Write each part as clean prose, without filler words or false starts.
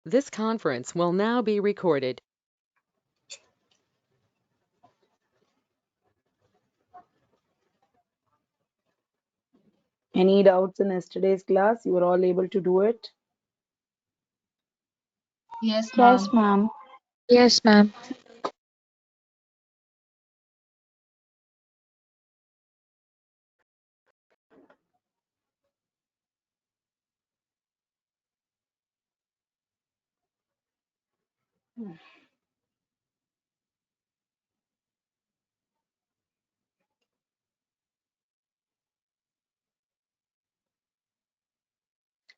This conference will now be recorded. Any doubts in yesterday's class? You were all able to do it? Yes, ma'am. Yes, ma'am. Yes, ma'am.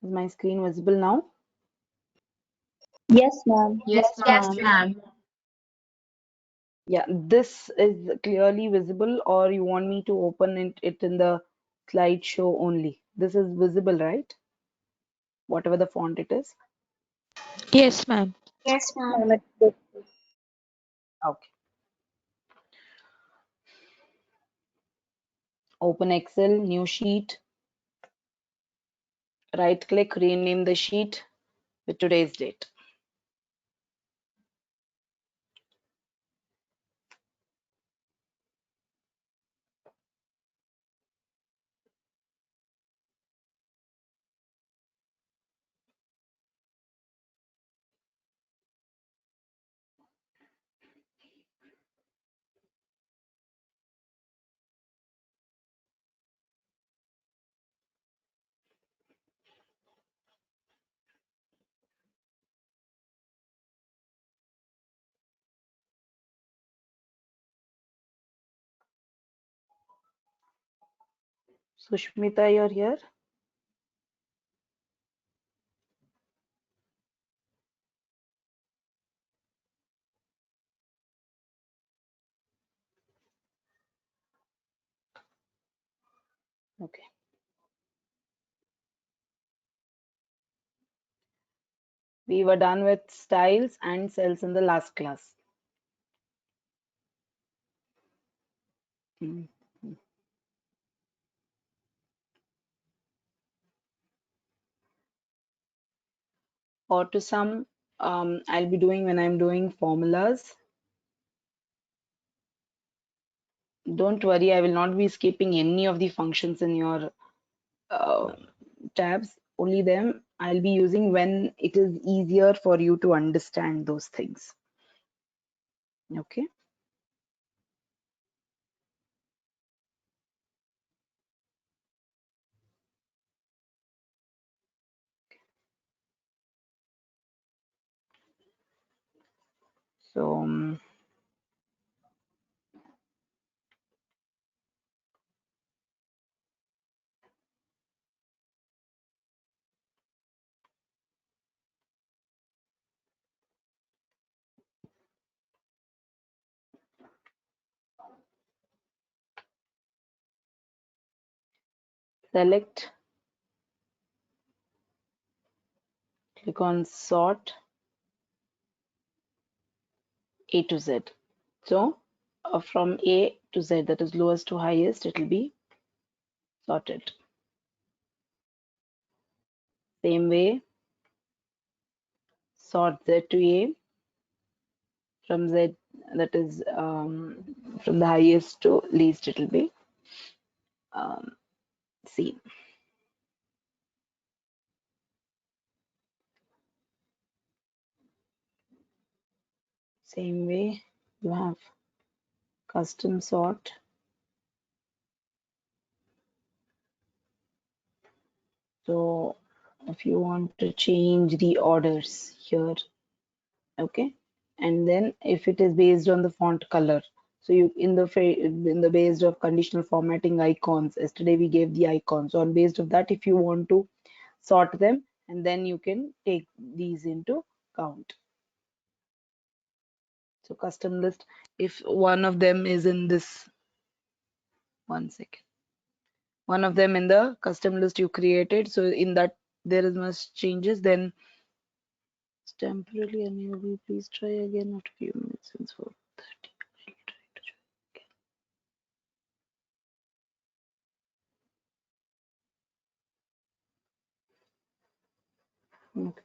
Is my screen visible now? Yes, ma'am. Yes, Yes, ma'am. ma'am. Yeah, this is clearly visible, or you want me to open it in the slideshow only? This is visible, right? Whatever the font it is. Yes, ma'am. Yes, ma'am. It's good. Okay. Open Excel, new sheet. Right click, rename the sheet with today's date. Sushmita, you're here? Okay. We were done with styles and cells in the last class. Hmm. Or to some, I'll be doing when I'm doing formulas. Don't worry, I will not be skipping any of the functions in your tabs, only them I'll be using when it is easier for you to understand those things. Okay. So select, click on sort A to Z. So from A to Z, that is lowest to highest, it will be sorted. Same way, sort Z to A, from Z, that is from the highest to least, it will be C. Same way, you have custom sort. So if you want to change the orders here, okay, and then if it is based on the font color, so you in the based of conditional formatting icons, yesterday we gave the icons. So on based of that, if you want to sort them, and then you can take these into count. So custom list, if one of them is in this, one second, one of them in the custom list you created, so in that there is much changes, then it's temporarily unable. Please try again after a few minutes since 4:30. I'll try to join again. Okay.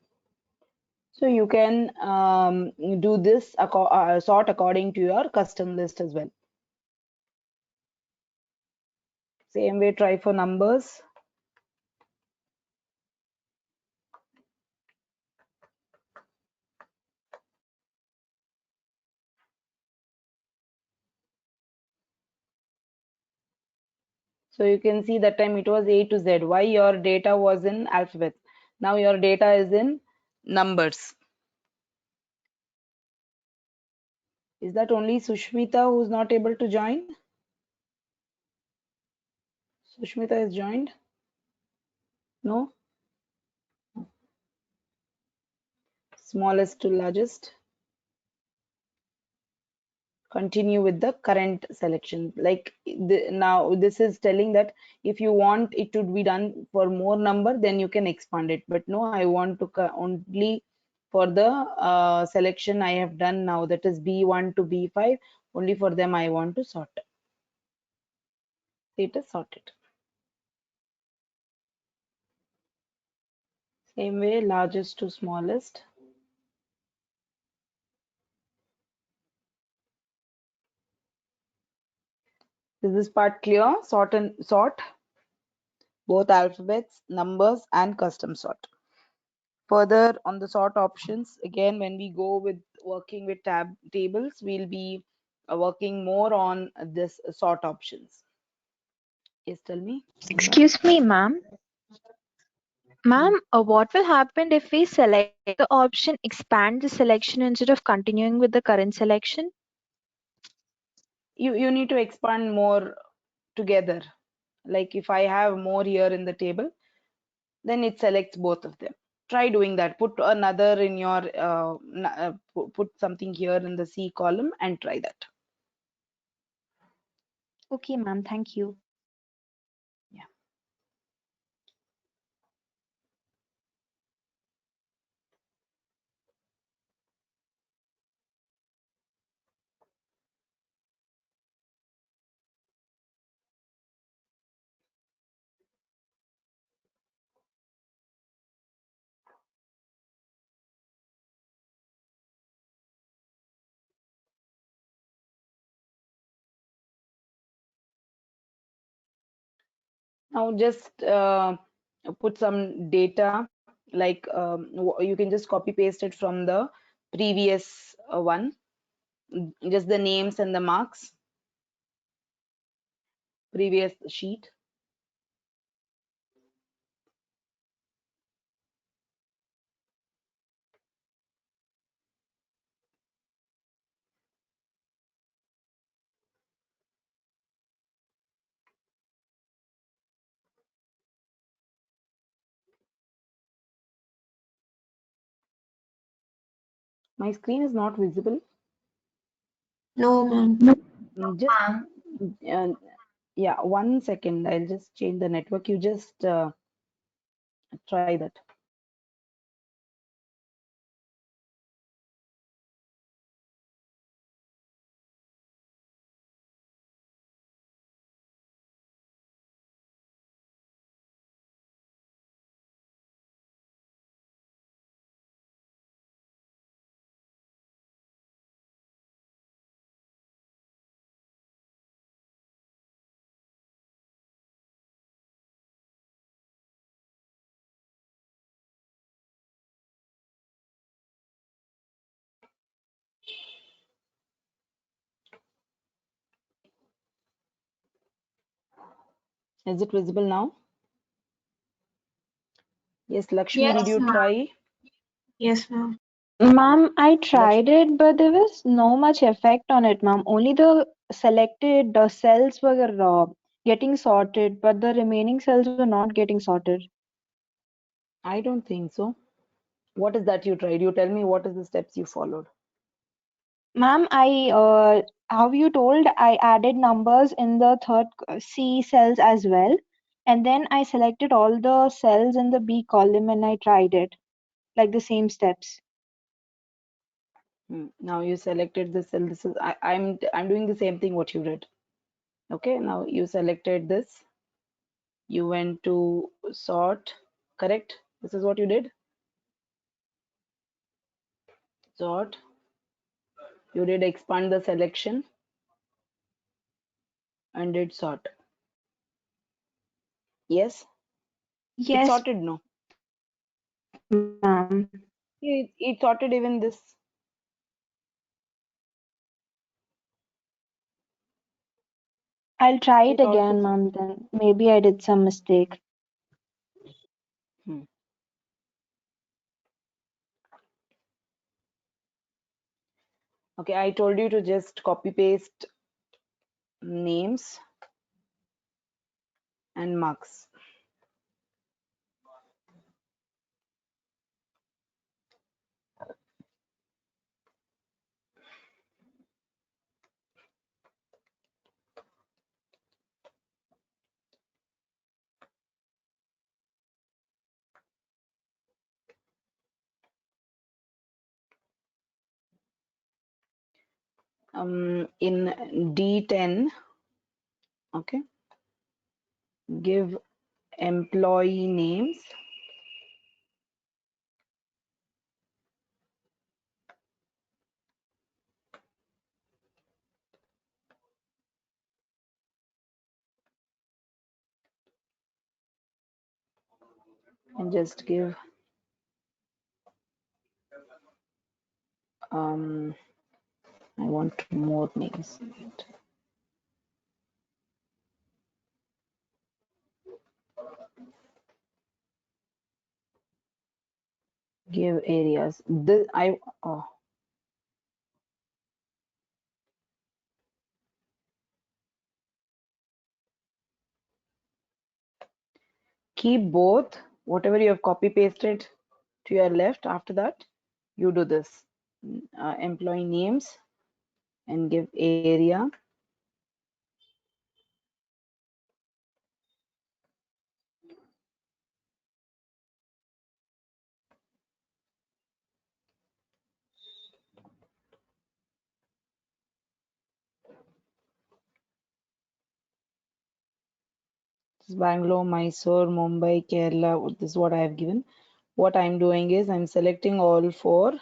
So you can do this sort according to your custom list as well. Same way, try for numbers. So you can see that time it was A to Z. Why? Your data was in alphabets. Now your data is in numbers. Is that only Sushmita who's not able to join? Sushmita is joined? No? Smallest to largest. Continue with the current selection. Like now this is telling that if you want it to be done for more number, then you can expand it. But no, I want to only for the selection I have done now, that is B1 to B5, only for them I want to sort. It is sorted. Same way, largest to smallest. Is this part clear? Sort and sort, both alphabets, numbers, and custom sort. Further on the sort options, again, when we go with working with tables, we'll be working more on this sort options. Yes, tell me. Nanda? Excuse me, ma'am. Ma'am, what will happen if we select the option expand the selection instead of continuing with the current selection? You need to expand more together. Like if I have more here in the table, then it selects both of them. Try doing that. Put another in your put something here in the C column and try that. Okay, ma'am. Thank you. Yeah. Now just put some data, like you can just copy paste it from the previous one, just the names and the marks, previous sheet. My screen is not visible. No, ma'am. Just uh, yeah, 1 second. I'll just change the network. You just try that. Is it visible now? Yes, Lakshmi, did Yes, you ma'am. try? Yes, ma'am. Ma'am, I Lakshmi, tried it, but there was no much effect on it, ma'am. Only the selected cells were getting sorted, but the remaining cells were not getting sorted. I don't think so. What is that you tried? You tell me what is the steps you followed. Ma'am, how you told, I added numbers in the third C cells as well. And then I selected all the cells in the B column and I tried it, like the same steps. Now you selected the cell. This is I'm doing the same thing what you did. Okay, now you selected this. You went to sort, correct? This is what you did. Sort. You did expand the selection and did sort. Yes, it's Yes, sorted. No, ma'am. it sorted even this. I'll try it It also. again, ma'am, then. Maybe I did some mistake. Hmm. Okay, I told you to just copy paste names and marks. In D10, okay, give employee names and just give I want more names. Give areas. This I keep both. Whatever you have copy pasted to your left. After that, you do this. Employee names and give area. Bangalore, Mysore, Mumbai, Kerala. This is what I have given. What I'm doing is I'm selecting all four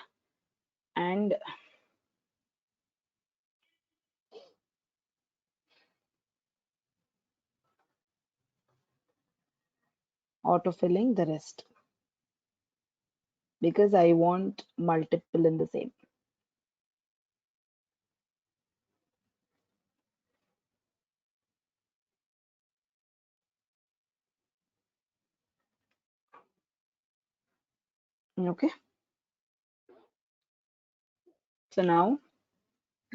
and autofilling the rest because I want multiple in the same. Okay. So now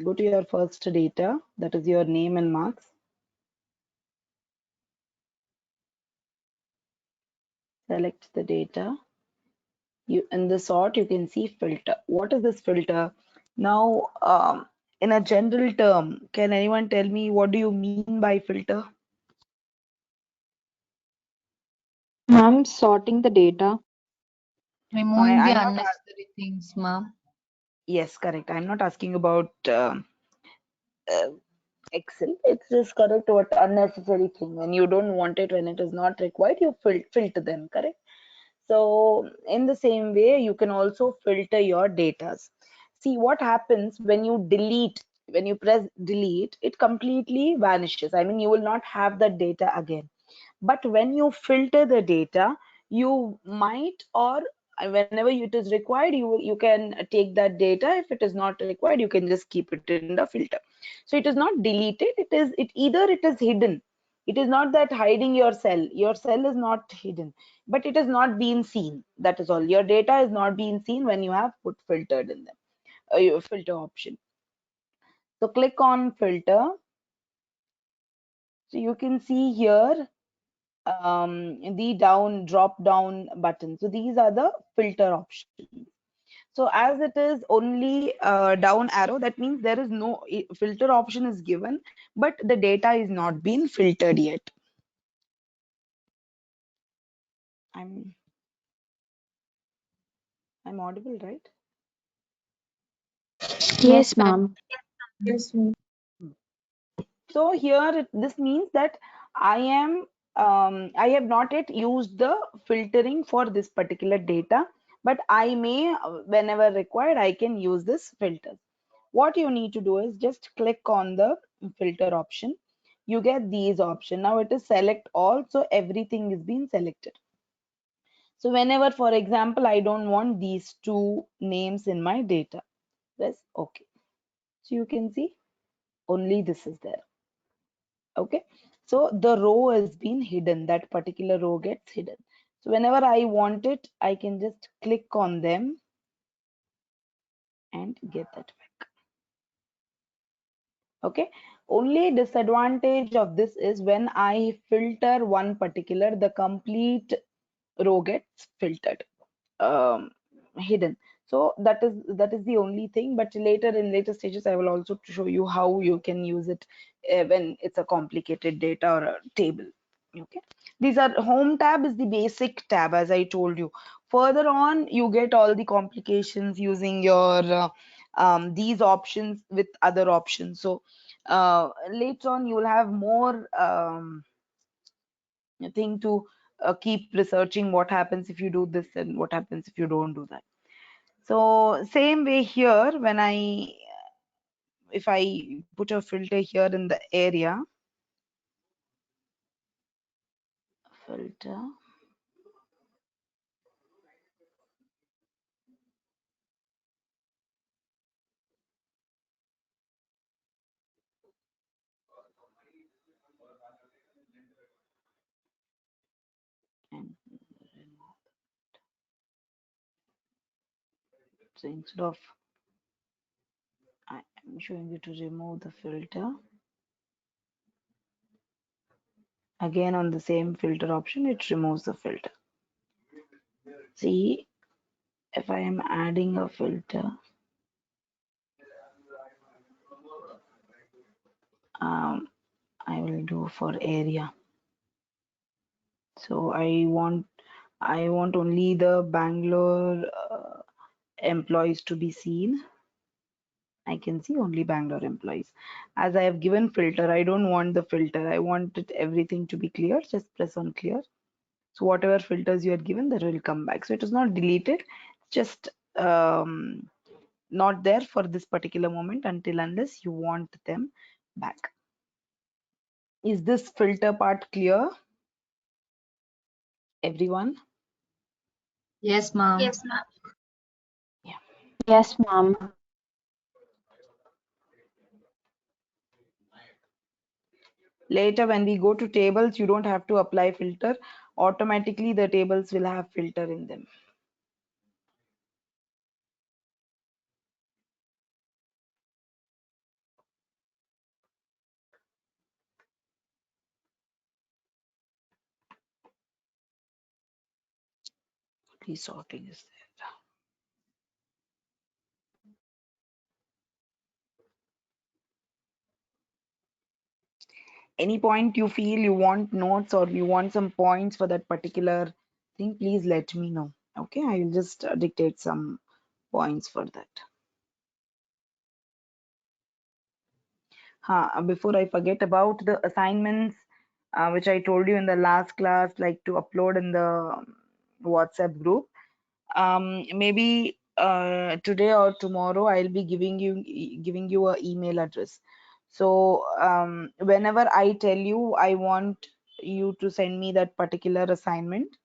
go to your first data, that is your name and marks. Select the data. You in the sort you can see filter. What is this filter? Now, in a general term, can anyone tell me what do you mean by filter? Ma'am, sorting the data. No, Removing the I'm not. unnecessary things, ma'am. Yes, correct. I'm not asking about uh, Excel. It's just correct what unnecessary thing. When you don't want it, when it is not required, you filter them, correct? So in the same way, you can also filter your datas. See what happens when you delete, when you press delete, it completely vanishes. I mean, you will not have the data again. But when you filter the data, you might, or whenever it is required, you can take that data. If it is not required, you can just keep it in the filter. So it is not deleted. It is hidden. It is not that hiding your cell. Your cell is not hidden, but it is not being seen. That is all. Your data is not being seen when you have put filtered in them. Your filter option. So click on filter. So you can see here the drop down button. So these are the filter options. So as it is only down arrow, that means there is no filter option is given, but the data is not been filtered yet. I'm I'm audible, right? Yes, Yes, ma'am. ma'am. Yes, ma'am. So here this means that I have not yet used the filtering for this particular data, but I may, whenever required, I can use this filter. What you need to do is just click on the filter option. You get these options. Now it is select all, so everything is being selected. So whenever, for example, I don't want these two names in my data, press OK. So you can see only this is there. Okay, so the row has been hidden, that particular row gets hidden. So whenever I want it, I can just click on them and get that back. Okay, only disadvantage of this is when I filter one particular, the complete row gets filtered, hidden. So that is the only thing, but later in later stages I will also show you how you can use it when it's a complicated data or a table. Okay, these are home tab is the basic tab, as I told you. Further on you get all the complications using your these options with other options. So later on you will have more thing to keep researching what happens if you do this and what happens if you don't do that. So same way here, when if I put a filter here in the area, filter, and so instead of I'm showing you to remove the filter, again on the same filter option, it removes the filter. See, if I am adding a filter, I will do for area. So I want only the Bangalore employees to be seen. I can see only Bangalore employees. As I have given filter, I don't want the filter. I want it everything to be clear. Just press on clear. So whatever filters you had given, that will come back. So it is not deleted, just not there for this particular moment until unless you want them back. Is this filter part clear, everyone? Yes, ma'am. Yes, ma'am. Yeah. Yes, ma'am. Later when we go to tables, you don't have to apply filter. Automatically the tables will have filter in them. Pre-sorting is there. Any point you feel you want notes or you want some points for that particular thing, please let me know. Okay, I will just dictate some points for that. Before I forget about the assignments, which I told you in the last class, like to upload in the WhatsApp group. Maybe today or tomorrow I'll be giving you an email address. So whenever I tell you I want you to send me that particular assignment,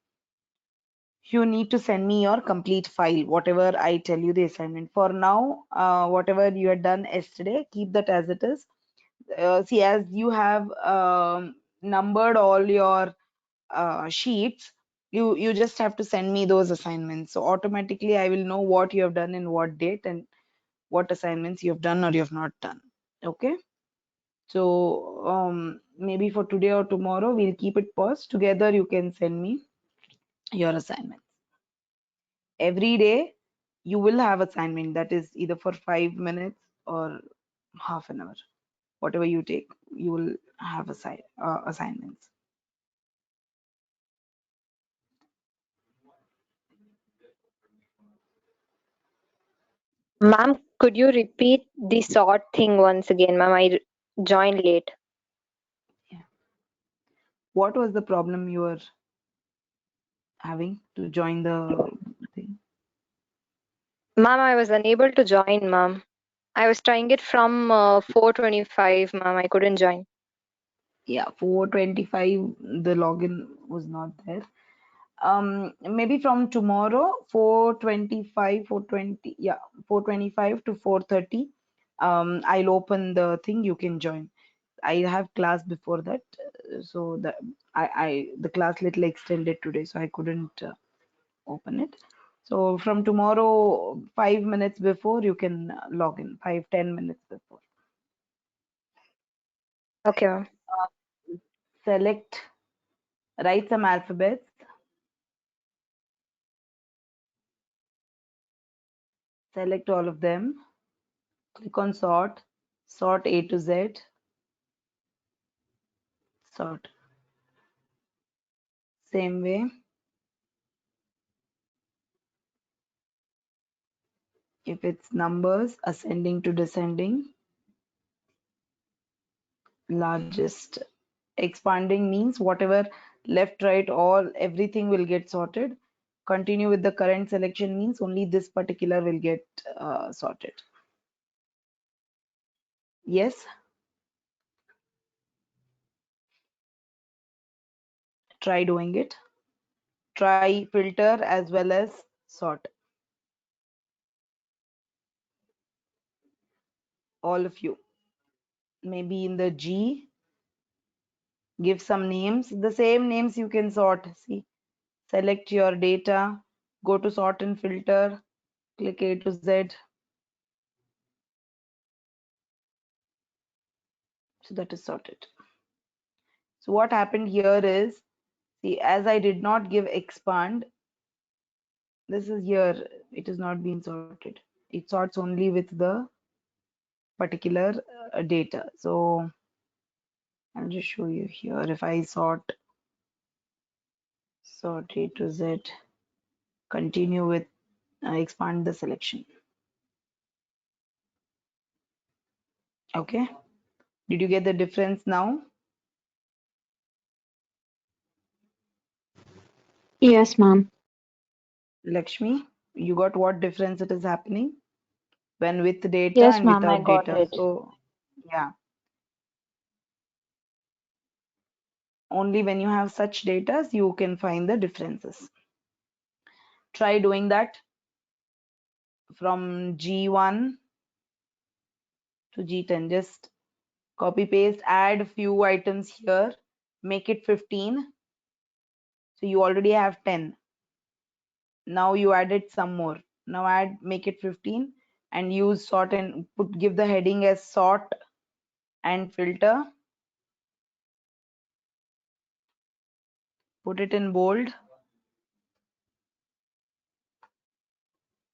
you need to send me your complete file, whatever I tell you the assignment. For now, whatever you had done yesterday, keep that as it is. See, as you have numbered all your sheets, you just have to send me those assignments. So automatically I will know what you have done in what date and what assignments you have done or you have not done. Okay. So maybe for today or tomorrow, we'll keep it paused. Together you can send me your assignments. Every day you will have assignment that is either for 5 minutes or half an hour. Whatever you take, you will have assignments. Ma'am, could you repeat the sort thing once again, ma'am? I joined late. Yeah. What was the problem you were having to join the thing? Ma'am, I was unable to join, ma'am. I was trying it from 4:25, ma'am. I couldn't join. Yeah, 4:25, the login was not there. Maybe from tomorrow, 4:25, 4:20, yeah, 4:25 to 4:30. I'll open the thing, you can join. I have class before that, so the class little extended today, so I couldn't open it. So from tomorrow, 5 minutes before, you can log in, 5-10 minutes before. Okay, ma'am. Select, write some alphabets, select all of them, click on sort, sort A to Z, sort. Same way, if it's numbers, ascending to descending, largest. Expanding means whatever left, right, all, everything will get sorted. Continue with the current selection means only this particular will get sorted. Yes, try doing it. Try filter as well as sort. All of you. Maybe in the G, give some names. The same names you can sort. See, select your data, go to sort and filter, click A to Z. So that is sorted. So what happened here is, see, as I did not give expand, this is here, it is not being sorted. It sorts only with the particular data. So I'll just show you here. If I sort A to Z, continue with expand the selection. Okay. Did you get the difference now? Yes, ma'am. Lakshmi, you got what difference it is happening when with data Yes, and ma'am, I without got data? it. So yeah, only when you have such data you can find the differences. Try doing that from G1 to G10. Just copy paste, add few items here, make it 15. So you already have 10. Now you added some more. Now make it 15 and use sort and give the heading as sort and filter. Put it in bold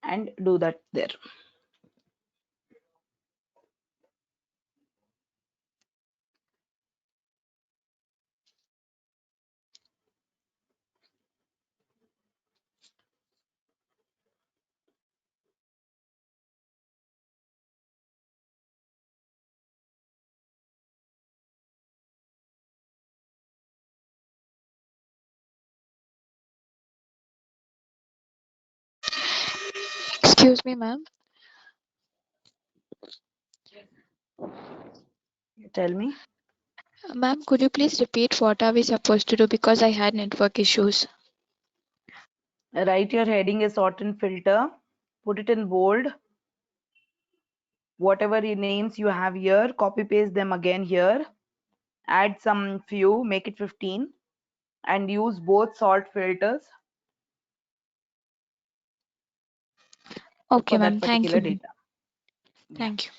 and do that there. Excuse me, ma'am. Tell me. Ma'am, could you please repeat what are we supposed to do because I had network issues? Write your heading as sort and filter. Put it in bold. Whatever names you have here, copy paste them again here. Add some few, make it 15 and use both sort filters Okay, for that ma'am. Thank you, particular ma'am. data. Yeah. Thank you.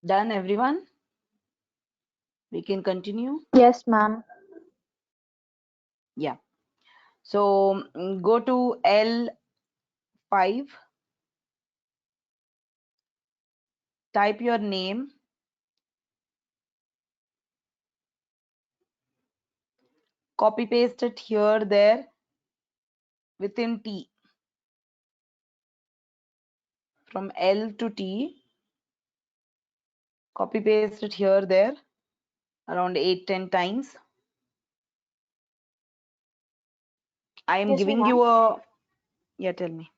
Done, everyone? We can continue. Yes, ma'am. Yeah. So go to L5, type your name, copy paste it here, there, within T. From L to T, copy paste it here, there, around 8-10 times. I am Excuse me, giving ma'am. you a, yeah, tell me.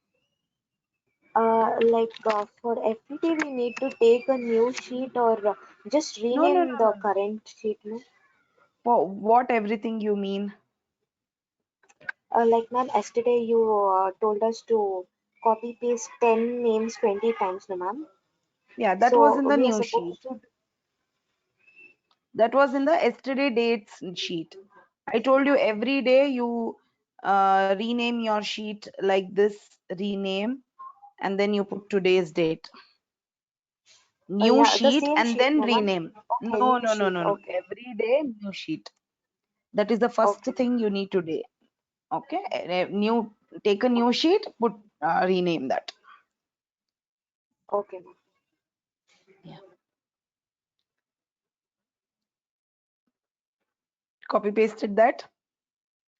For every day we need to take a new sheet or just No, no, no, rename no, the no. current sheet, no? For what everything you mean? Ma'am, yesterday you told us to copy paste 10 names 20 times, no, ma'am? Yeah, that was So in the we are new sheet. supposed to. That was in the yesterday dates sheet. I told you every day you rename your sheet like this, rename, and then you put today's date. New Yeah, the sheet same and sheet, then no, ma'am? rename. Okay, No, new no, no, sheet. no, no. Okay, Every day new sheet. That is the first okay, thing you need to do. Okay, new, take a new sheet, put rename that. okay, ma'am. Yeah. Copy pasted that.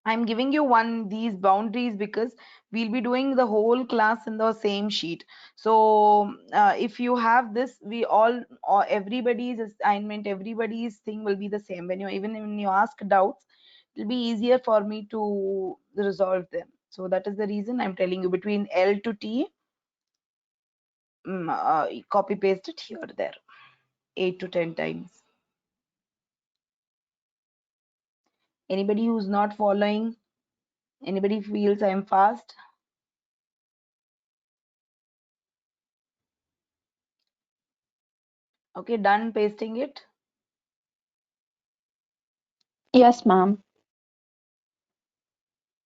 I'm giving you these boundaries because we'll be doing the whole class in the same sheet. So if you have this, we all, or everybody's assignment, everybody's thing will be the same. Even when you ask doubts, it'll be easier for me to resolve them. So that is the reason I'm telling you, between L to T, copy paste it here, there, 8 to 10 times. Anybody who's not following, anybody feels I'm fast? Okay, done pasting it. Yes, ma'am.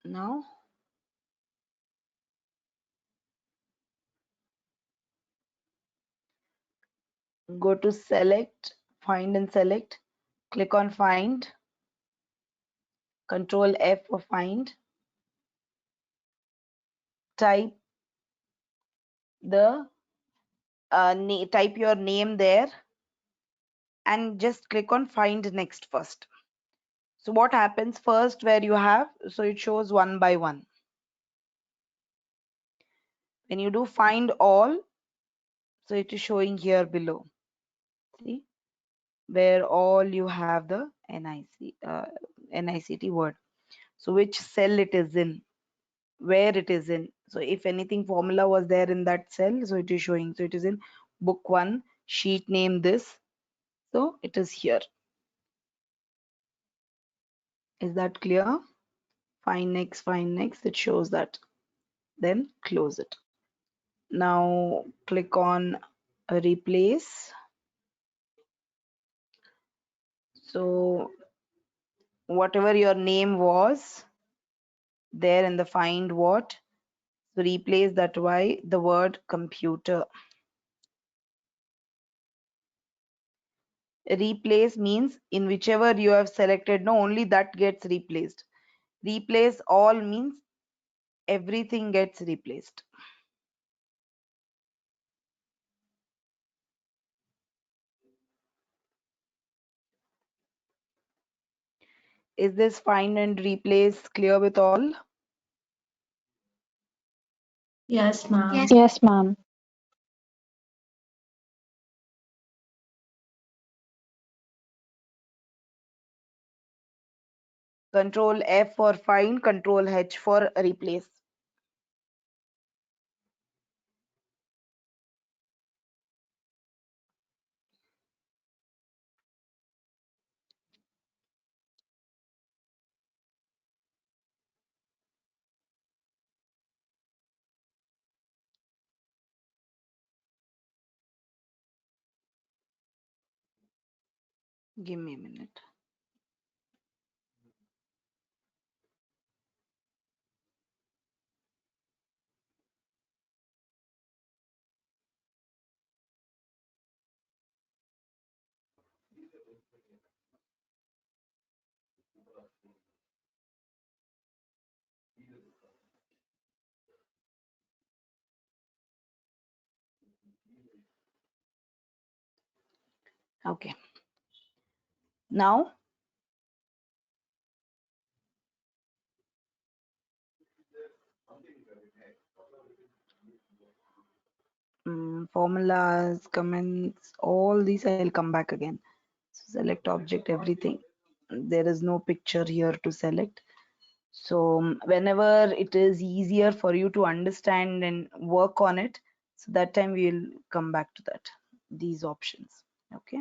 Now go to select, find and select, click on find, control F for find, type the type your name there and just click on find next first. So what happens first, where you have, so it shows one by one. When you do find all, so it is showing here below. See, where all you have the NICT word. So which cell it is in, where it is in. So if anything formula was there in that cell, so it is showing. So it is in book 1, sheet name this. So it is here. Is that clear? Find next, it shows that. Then close it. Now click on replace. So whatever your name was there in the find what, so replace that by the word computer. Replace means in whichever you have selected, no, only that gets replaced. Replace all means everything gets replaced. Is this find and replace clear with all? Yes, ma'am. Yes, ma'am. Control F for find, control H for replace. Give me a minute. Okay. Now formulas, comments, all these I'll come back again. So select object, everything. There is no picture here to select. So whenever it is easier for you to understand and work on it, so that time we'll come back to that, these options. Okay.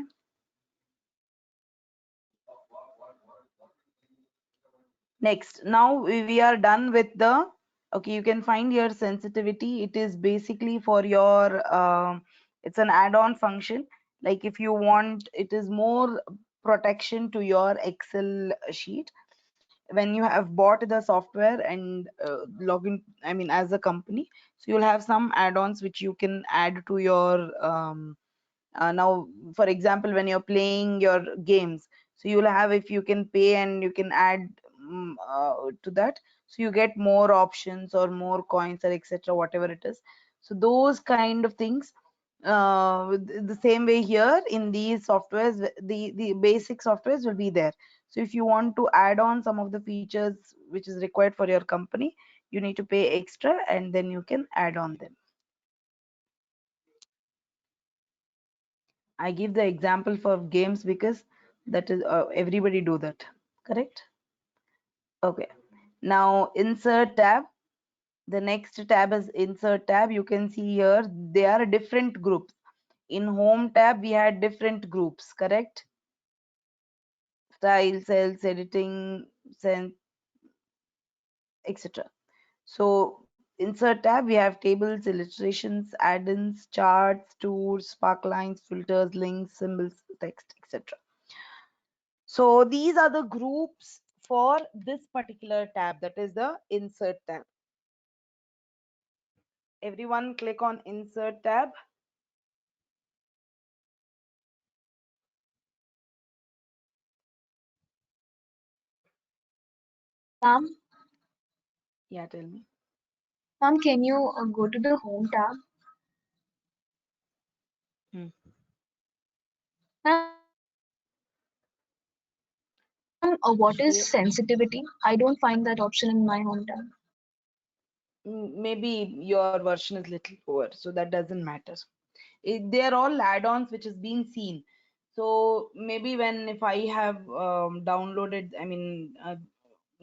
Next, now we are done with the, okay, you can find your sensitivity. It is basically for your, it's an add-on function. Like if you want, it is more protection to your Excel sheet. When you have bought the software and log in, I mean, as a company, so you'll have some add-ons which you can add to your, now for example, when you're playing your games, so you'll have, if you can pay and you can add to that, so you get more options or more coins or etc, whatever it is. So those kind of things, the same way here in these softwares, the basic softwares will be there. So if you want to add on some of the features which is required for your company, you need to pay extra and then you can add on them. I give the example for games because that is everybody do that, correct? Okay. Now insert tab. The next tab is insert tab. You can see here they are different groups. In home tab we had different groups, correct? Style, cells, editing, sense, etc. So insert tab we have tables, illustrations, add-ins, charts, tours, sparklines, filters, links, symbols, text, etc. So these are the groups for this particular tab, that is the insert tab. Everyone click on insert tab. Ma'am, Yeah, tell me. ma'am, can you go to the home tab? Hmm. Ma'am, what is So sensitivity? I don't find that option in my home tab. maybe your version is little poor, so that doesn't matter. They are all add-ons which is being seen. So maybe when, if I have downloaded, I mean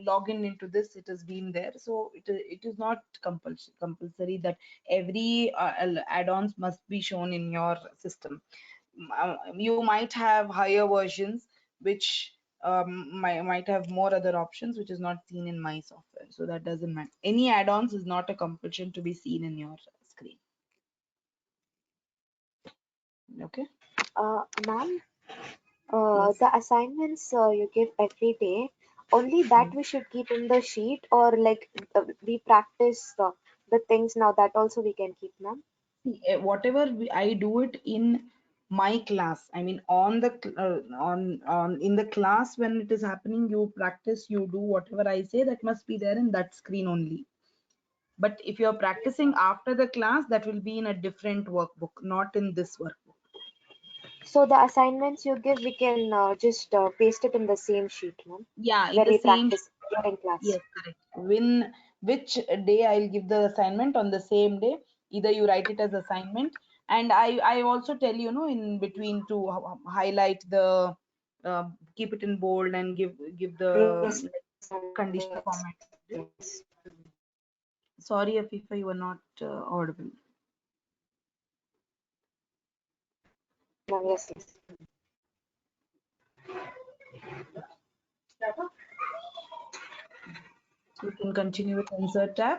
login into this, it has been there. So it is not compulsory that every add-ons must be shown in your system. You might have higher versions which might have more other options which is not seen in my software. So that doesn't matter. Any add-ons is not a compulsion to be seen in your screen. Okay. Ma'am, Yes. the assignments you give every day, only that Mm. we should keep in the sheet, or like we practice the things now, that also we can keep, ma'am? See, whatever I do it in my class. I mean, on the on in the class when it is happening, you practice, you do whatever I say. That must be there in that screen only. But if you're practicing after the class, that will be in a different workbook, not in this workbook. So the assignments you give, we can just paste it in the same sheet, ma'am, Yeah, in where the we same. practice during class. Yes, correct. When, which day I'll give the assignment on the same day. Either you write it as assignment, and I also tell you, know, in between to highlight the, keep it in bold and give the Yes, conditional yes, format. yes, Sorry, Afifa, you were not audible. ma'am, yes, yes. So you can continue with insert tab.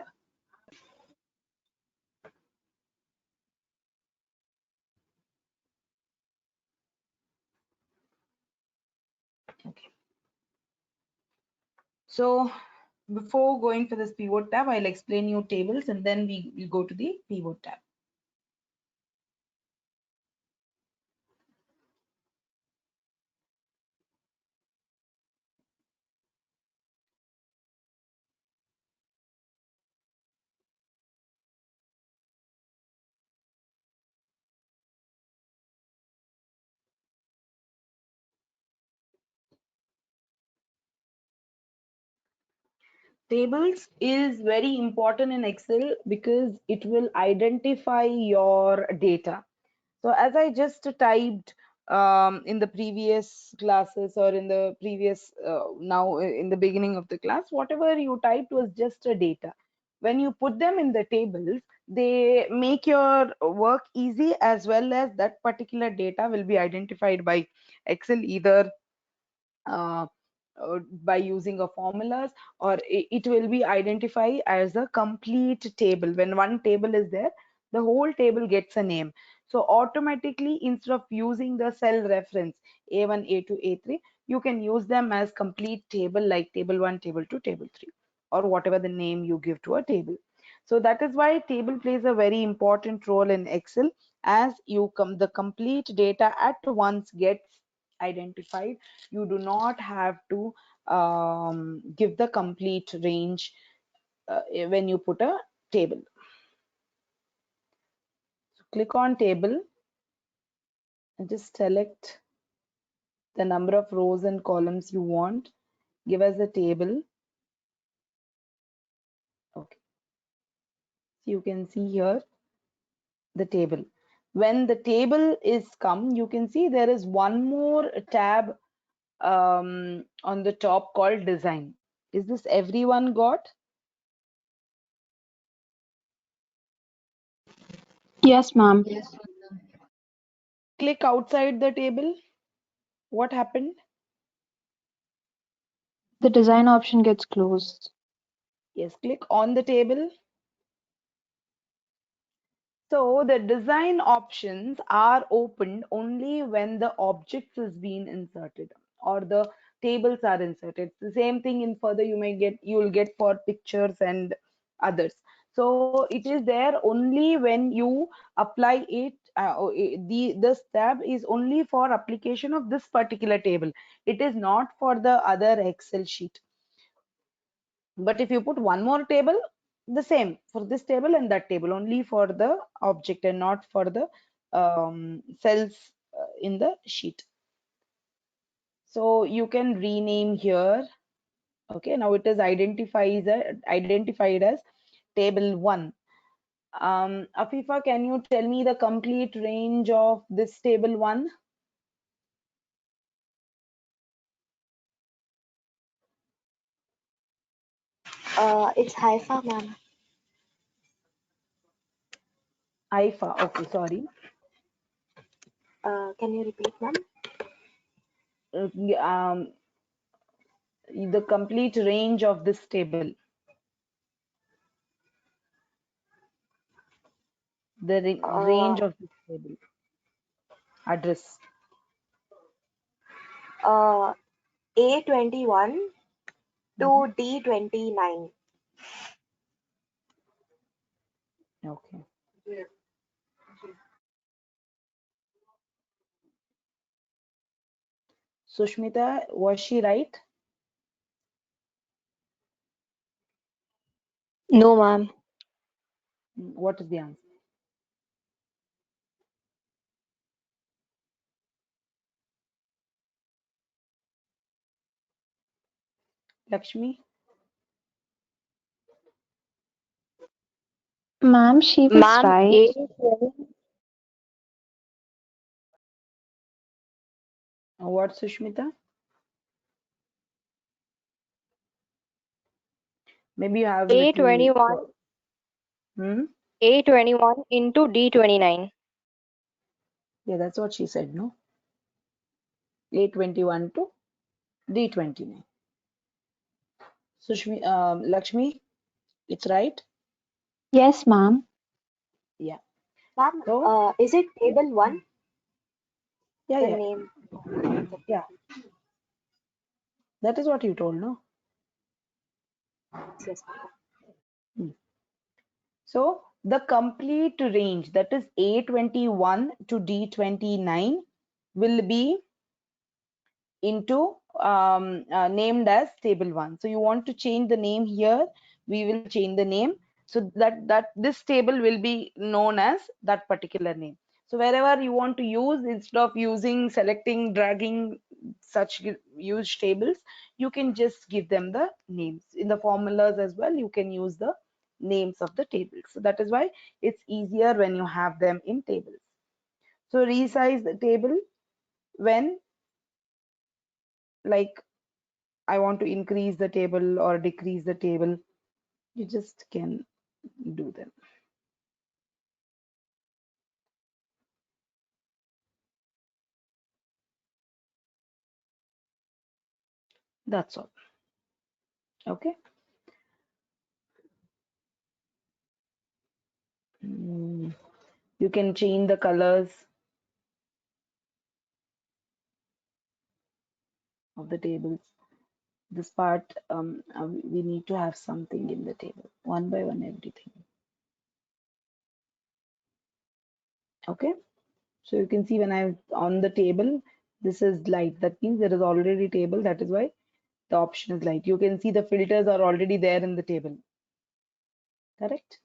Okay. So before going for this pivot tab, I'll explain you tables and then we go to the pivot tab. Tables is very important in Excel because it will identify your data. So as I just typed in the previous classes or in the previous now in the beginning of the class, whatever you typed was just a data. When you put them in the tables, they make your work easy, as well as that particular data will be identified by Excel, either uh, by using a formulas, or it will be identified as a complete table. When one table is there, the whole table gets a name. So automatically, instead of using the cell reference A1, A2, A3, you can use them as complete table, like table 1, table 2, table 3, or whatever the name you give to a table. So that is why table plays a very important role in Excel, as you come the complete data at once gets identified. You do not have to give the complete range when you put a table. So click on table and just select the number of rows and columns you want. Give us a table. Okay, so you can see here the table. When the table is come, you can see there is one more tab on the top called design. Is this everyone got? Yes, ma'am. Click outside the table. What happened? The design option gets closed. Yes, click on the table. So the design options are opened only when the objects is being inserted or the tables are inserted. The same thing in further you will get for pictures and others. So it is there only when you apply it. This tab is only for application of this particular table. It is not for the other Excel sheet. But if you put one more table, the same for this table and that table, only for the object and not for the cells in the sheet. So you can rename here. Okay, now it is identified as table 1. Afifa, can you tell me the complete range of this table 1? It's Haifa, ma'am. IFA. Okay, sorry. Can you repeat, ma'am? The complete range of this table. The range of this table. Address. A21 to D29. Okay. Sushmita, was she right? No, ma'am. What is the answer? Lakshmi? Ma'am, she was Ma'am, right. What, Sushmita? Maybe you have a little. A21, Hmm? A21 into D29. Yeah, that's what she said, no? A21 to D29. Lakshmi, it's right? Yes, ma'am. Yeah. Ma'am, So, is it table 1? yeah, The yeah, name. yeah. That is what you told, no? Yes, ma'am. Hmm. So, the complete range, that is A21 to D29, will be into named as table 1. So you want to change the name here, we will change the name so that this table will be known as that particular name. So wherever you want to use, instead of using, selecting, dragging such huge tables, you can just give them the names. In the formulas as well, you can use the names of the tables. So that is why it's easier when you have them in tables. So resize the table when, like, I want to increase the table or decrease the table, you just can do them. That's all. Okay. You can change the colors of the tables. This part, we need to have something in the table, one by one, everything. Okay. So you can see when I'm on the table, this is light. That means there is already table. That is why the option is light. You can see the filters are already there in the table. Correct?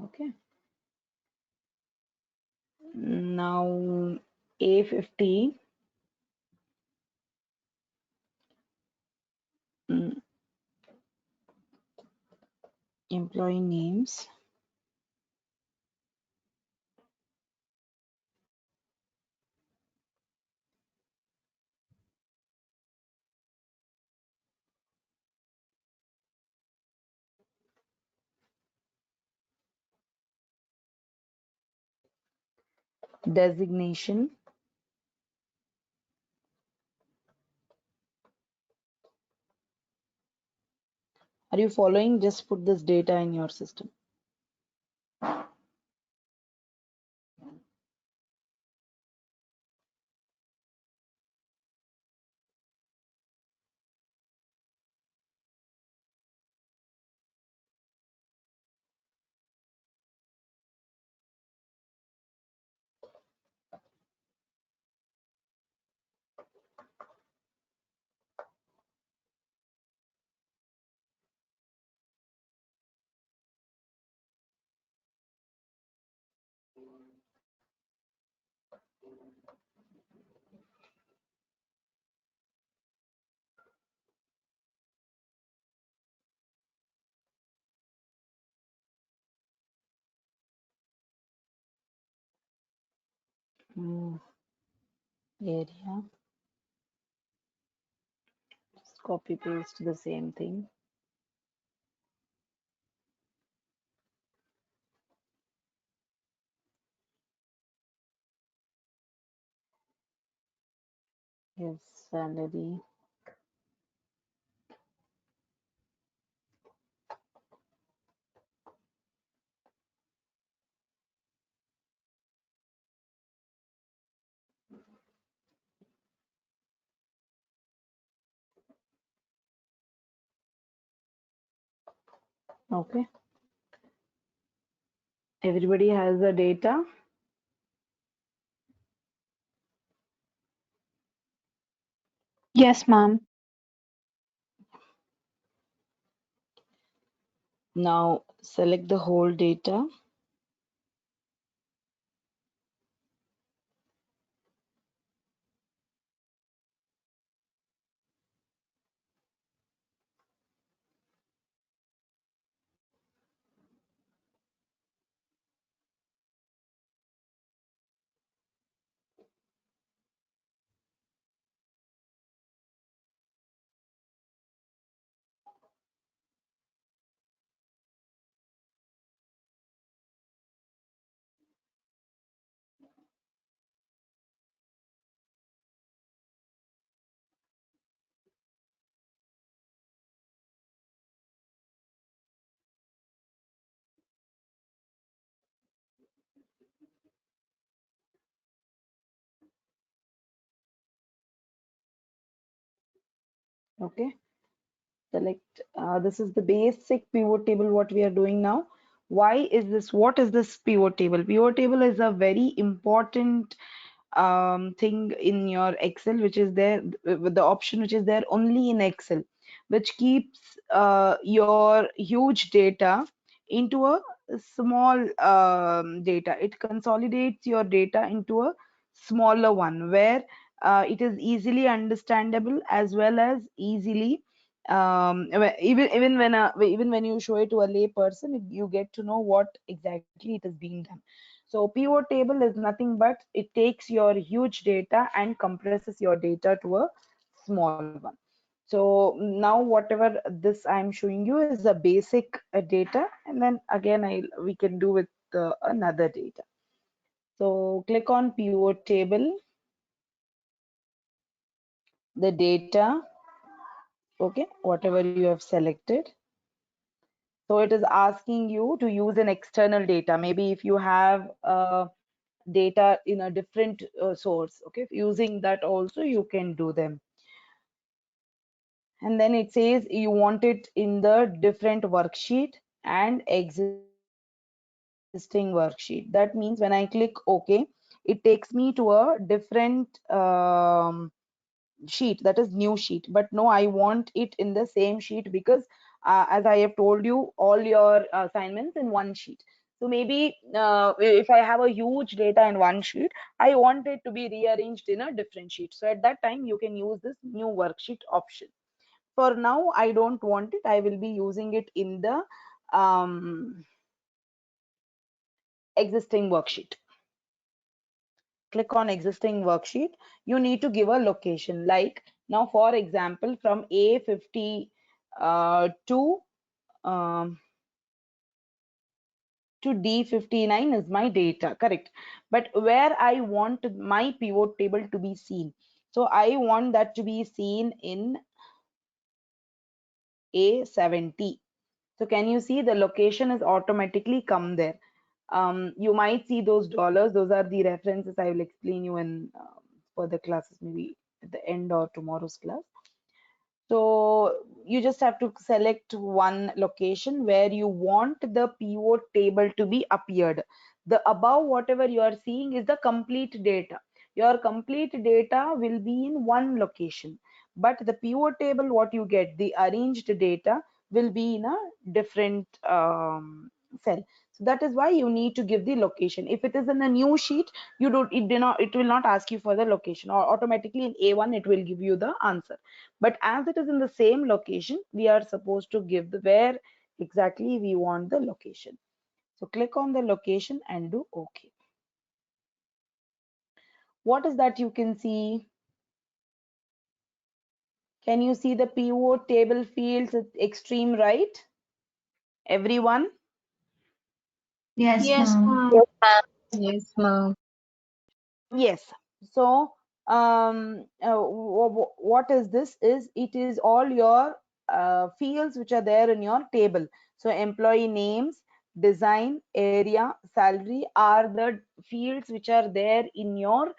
Okay. Now A50, employee names. Designation. Are you following? Just put this data in your system. Area. Just copy paste the same thing. Yes, salary. Okay. Everybody has the data. Yes, ma'am. Now select the whole data. Okay. Select, this is the basic pivot table what we are doing now. Why is this? What is this pivot table? Pivot table is a very important thing in your Excel, which is there with the option which is there only in Excel, which keeps your huge data into a small data. It consolidates your data into a smaller one where it is easily understandable as well as easily even when you show it to a lay person, you get to know what exactly it is being done. So pivot table is nothing but it takes your huge data and compresses your data to a small one. So now whatever this I'm showing you is a basic data, and then again we can do with another data. So click on pivot table, the data, okay, whatever you have selected. So it is asking you to use an external data. Maybe if you have data in a different source, okay, using that also you can do them. And then it says you want it in the different worksheet and existing worksheet. That means when I click OK, it takes me to a different sheet, that is new sheet. But no, I want it in the same sheet because as I have told you, all your assignments in one sheet. So maybe if I have a huge data in one sheet, I want it to be rearranged in a different sheet. So at that time you can use this new worksheet option. For now I don't want it. I will be using it in the existing worksheet. Click on existing worksheet. You need to give a location, like now for example from A50 to D59 is my data, correct? But where I want my pivot table to be seen, so I want that to be seen in A70. So can you see the location is automatically come there? You might see those dollars. Those are the references. I will explain you in further classes, maybe at the end or tomorrow's class. So you just have to select one location where you want the pivot table to be appeared. The above whatever you are seeing is the complete data. Your complete data will be in one location, but the pivot table what you get, the arranged data, will be in a different cell. So that is why you need to give the location. If it is in a new sheet, it will not ask you for the location, or automatically in A1 it will give you the answer. But as it is in the same location, we are supposed to give the where exactly we want the location. So click on the location and do OK. What is that you can see? Can you see the pivot table fields at extreme right? Everyone? Yes, Yes, ma'am. ma'am. Yes, ma'am. Yes, ma'am. Yes. So what is this? Is it is all your fields which are there in your table. So employee names, design, area, salary are the fields which are there in your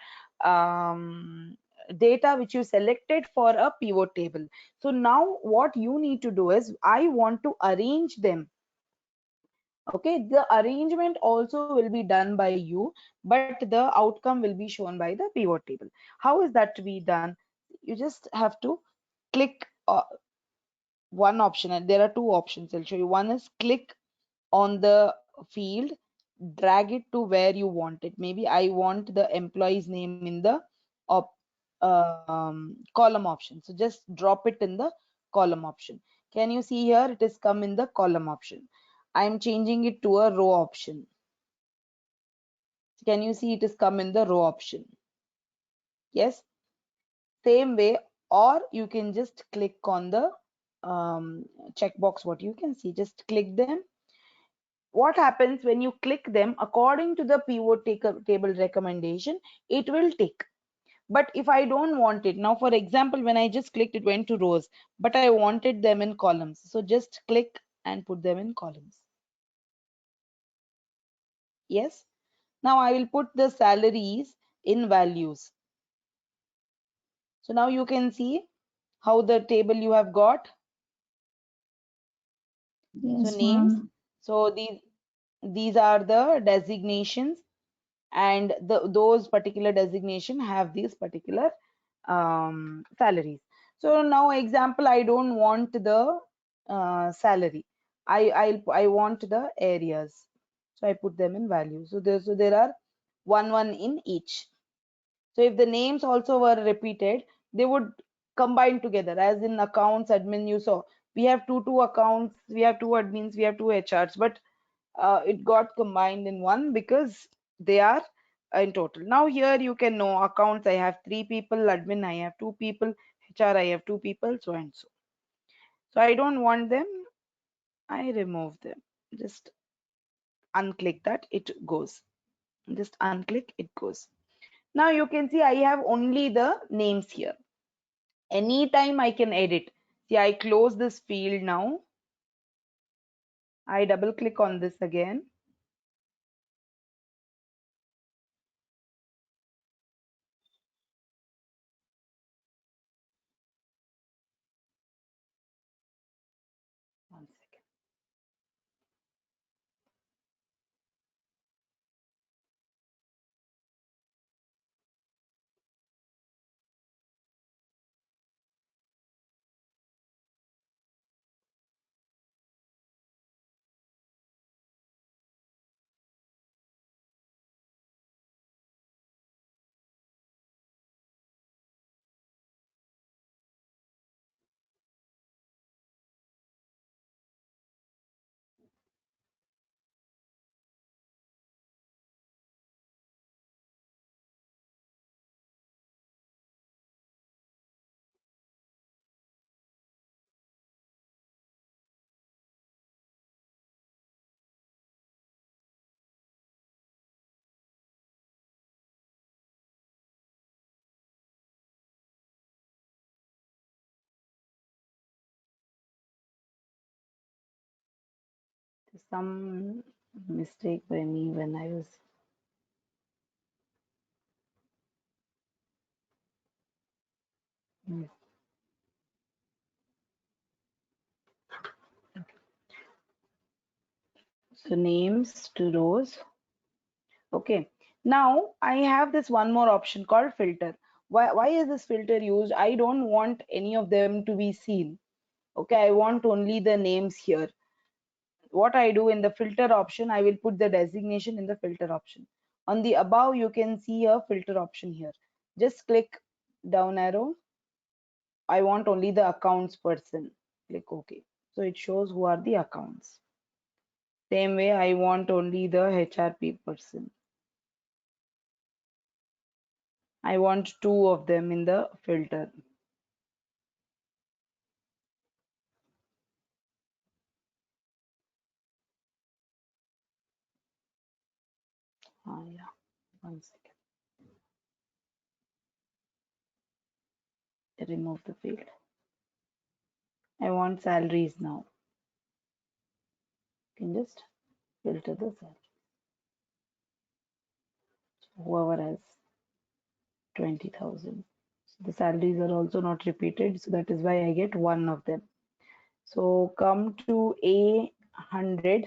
data which you selected for a pivot table. So now what you need to do is I want to arrange them. Okay, the arrangement also will be done by you, but the outcome will be shown by the pivot table. How is that to be done? You just have to click one option, and there are two options I'll show you. One is click on the field, drag it to where you want it. Maybe I want the employee's name in the column option, so just drop it in the column option. Can you see here it is come in the column option? I'm changing it to a row option. Can you see it is come in the row option? Yes, same way. Or you can just click on the checkbox. What you can see, just click them. What happens when you click them? According to the pivot table recommendation, it will take. But if I don't want it, now for example, when I just clicked, it went to rows, but I wanted them in columns. So just click and put them in columns. Yes. Now I will put the salaries in values. So now you can see how the table you have got. So Yes, names. ma'am. So these are the designations, and those particular designation have these particular salaries. So now example, I don't want the salary. I want the areas. So I put them in value. So there are 1 in each. So if the names also were repeated, they would combine together. As in accounts, admin, you saw we have two accounts, we have two admins, we have two HRs, but it got combined in one because they are in total. Now here you can know accounts, I have 3 people, admin, I have 2 people, HR, I have 2 people, so and so. So I don't want them, I remove them. Just unclick that, it goes. Just unclick, it goes. Now you can see I have only the names here. Anytime I can edit. See, I close this field now. I double click on this again. One second. Some mistake by me when I was so names to rows. Okay, now I have this one more option called filter. Why is this filter used? I don't want any of them to be seen. Okay, I want only the names here. What I do in the filter option, I will put the designation in the filter option. On the above, you can see a filter option here. Just click down arrow. I want only the accounts person. Click OK. So it shows who are the accounts. Same way, I want only the HRP person. I want 2 of them in the filter. Yeah, 1 second. Remove the field. I want salaries now. You can just filter the salary. Whoever has 20,000. So the salaries are also not repeated, so that is why I get 1 of them. So come to A100.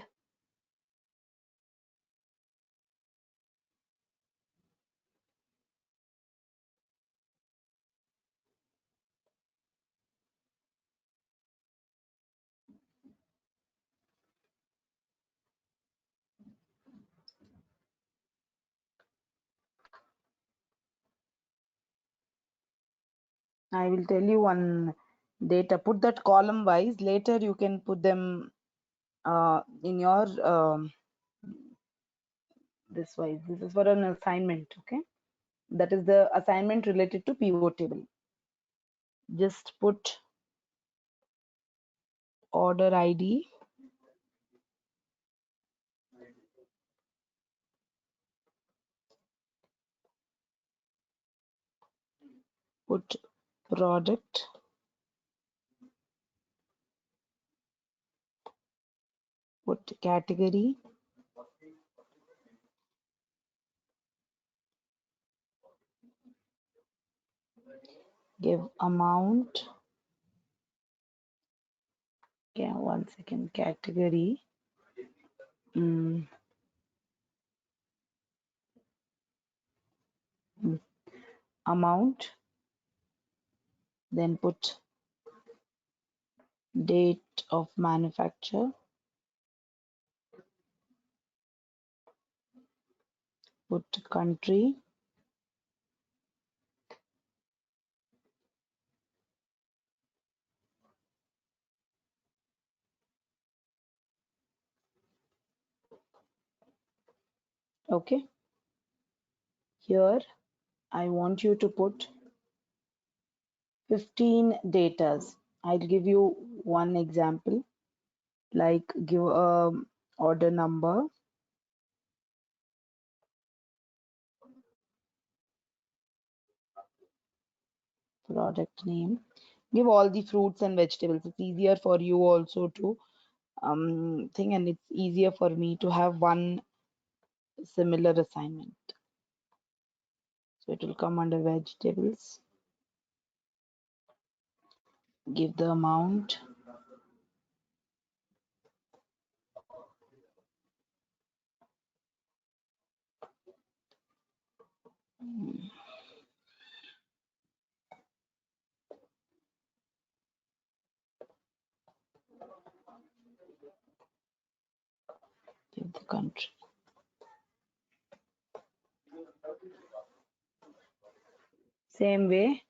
I will tell you one data. Put that column wise. Later you can put them in your this wise. This is for an assignment. Okay, that is the assignment related to pivot table. Just put order ID. Put product. Put category. Give amount. Yeah, 1 second. Category. Amount. Then put date of manufacture. Put country. Okay. Here, I want you to put 15 datas. I'll give you one example, like give a order number, product name, give all the fruits and vegetables. It's easier for you also to thing, and it's easier for me to have one similar assignment. So it will come under vegetables. Give the amount. Give the country. Same way,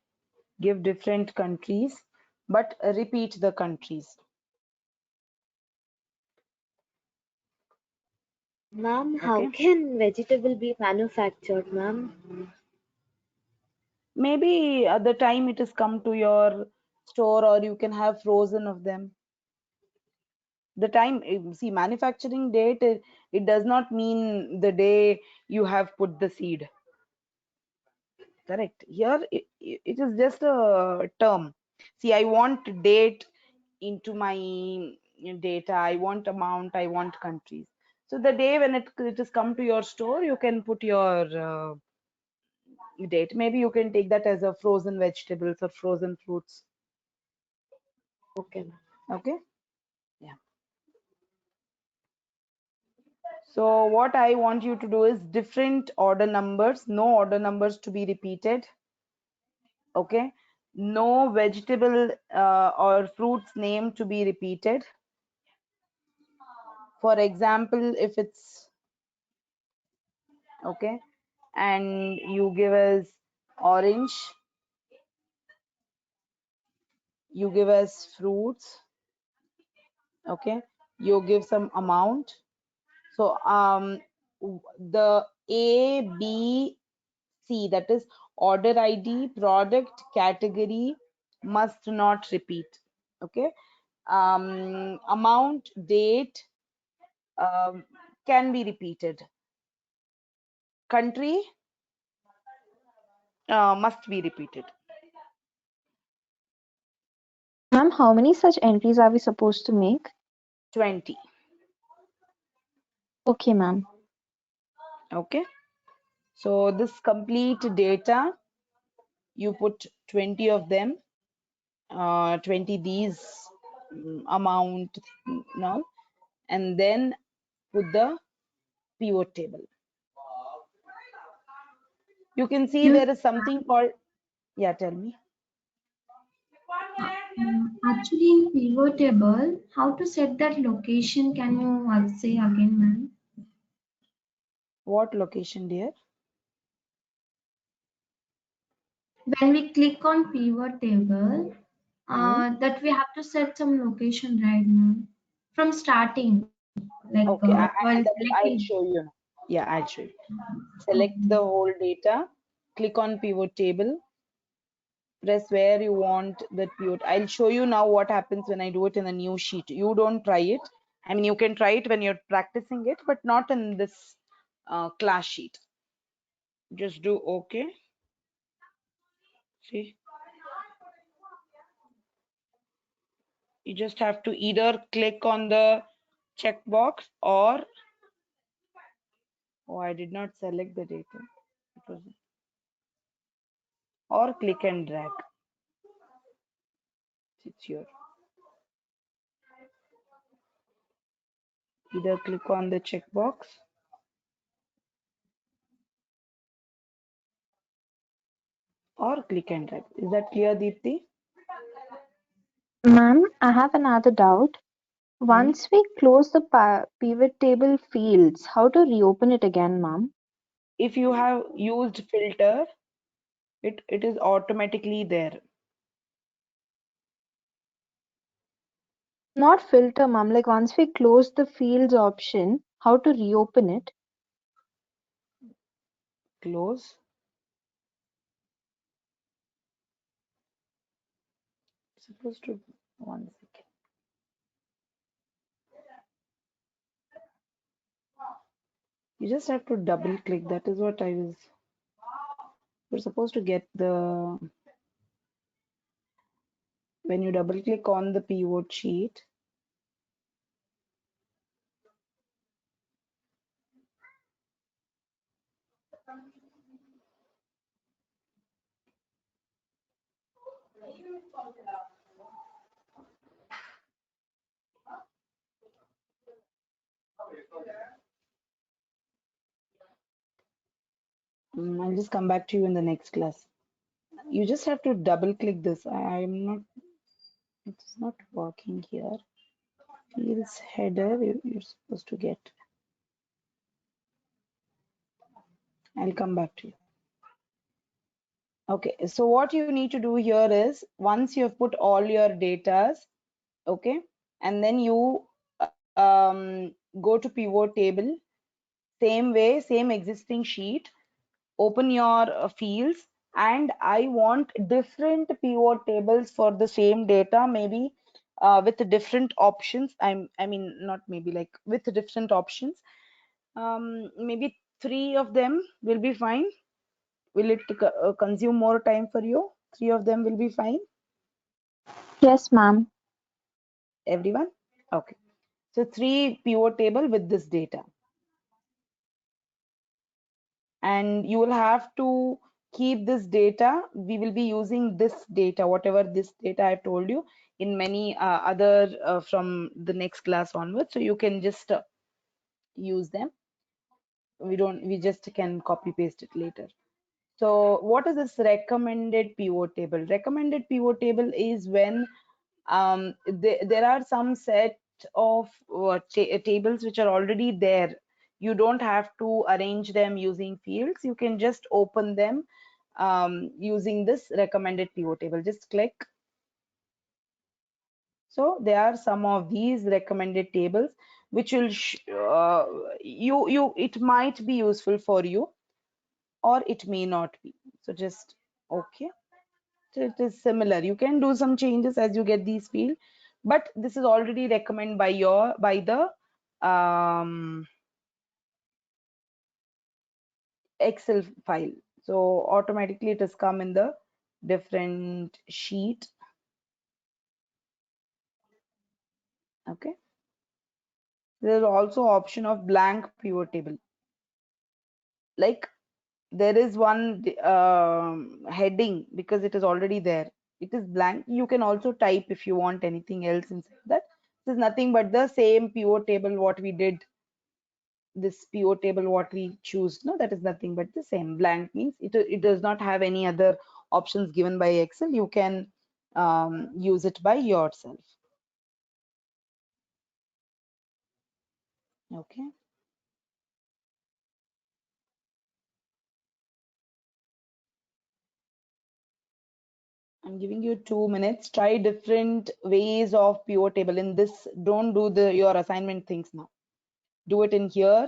give different countries, but repeat the countries. Ma'am, how Okay. can vegetable be manufactured, ma'am? Maybe at the time it has come to your store, or you can have frozen of them. The time, see, manufacturing date, it does not mean the day you have put the seed. Correct. Here, it is just a term. See, I want date into my data. I want amount. I want countries. So the day when it has come to your store, you can put your date. Maybe you can take that as a frozen vegetables or frozen fruits. Okay, ma'am. Okay. Yeah. So what I want you to do is different order numbers, no order numbers to be repeated. Okay. No vegetable or fruits name to be repeated. For example, if it's okay, and you give us orange, you give us fruits, okay, you give some amount. So the A, B, C, that is order ID, product, category, must not repeat. Okay. Amount, date can be repeated. Country must be repeated. Ma'am, how many such entries are we supposed to make? 20. Okay, ma'am. Okay. So this complete data, you put 20 of them, 20 these amount now, and then put the pivot table. You can see there is something called, yeah, tell me. Actually, in pivot table, how to set that location? Can you say again, ma'am? What location, dear? When we click on pivot table, Hmm? that we have to set some location, right, ma'am? From starting, like Okay, while I'll selecting. show you now. Yeah, I'll show you. Okay. Select the whole data, click on pivot table, press where you want that pivot. I'll show you now what happens when I do it in a new sheet. You don't try it. I mean, you can try it when you're practicing it, but not in this class sheet. Just do okay. See, you just have to either click on the checkbox or, oh, I did not select the data. It was, or click and drag. It's your, either click on the checkbox or click and drag. Is that clear, Deepti? Ma'am, I have another doubt. Hmm? Once we close the pivot table fields, how to reopen it again, ma'am? if you have used filter, it is automatically there. Not filter, ma'am. Like once we close the fields option, how to reopen it? Close. Supposed to, one second. You just have to double click. That is what I was. You're supposed to get the, when you double click on the pivot sheet, I'll just come back to you in the next class. You just have to double click this. I'm not, it's not working here. Fields header, you're supposed to get. I'll come back to you. Okay, so what you need to do here is once you have put all your datas, okay, and then you go to pivot table, same way, same existing sheet, open your fields, and I want different pivot tables for the same data, maybe with different options. I mean, not maybe, like with different options. Maybe 3 of them will be fine. Will it consume more time for you? 3 of them will be fine. Yes, ma'am. Everyone? Okay. So 3 pivot table with this data. And you will have to keep this data. We will be using this data, whatever this data I told you, in many other from the next class onwards. So you can just use them. We just can copy paste it later. So what is this recommended pivot table? Recommended pivot table is when there are some set of tables which are already there. You don't have to arrange them using fields. You can just open them using this recommended pivot table. Just click. So there are some of these recommended tables which will it might be useful for you or it may not be. So just okay. So it is similar. You can do some changes as you get these fields, but this is already recommended by the Excel file. So automatically it has come in the different sheet. Okay. There is also option of blank pivot table. Like there is one heading because it is already there. It is blank. You can also type if you want anything else inside that. This is nothing but the same pivot table what we did. This pivot table what we choose, no, that is nothing but the same. Blank means it does not have any other options given by Excel. You can use it by yourself. Okay. I'm giving you 2 minutes. Try different ways of pivot table in this. Don't do your assignment things now. Do it in here.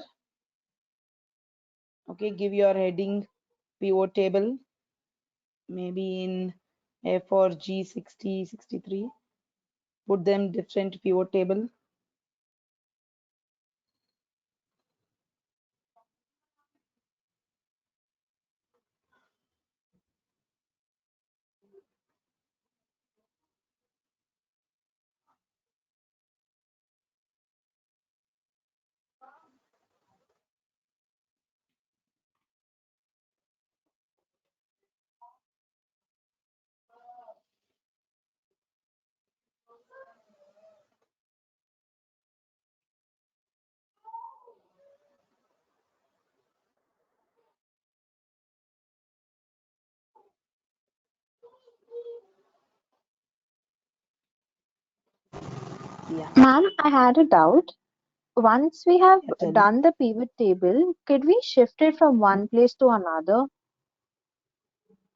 Okay, give your heading pivot table, maybe in A4 G60 63. Put them different pivot table. Yeah. Ma'am, I had a doubt. once we have Yeah, tell me. done the pivot table, could we shift it from one place to another?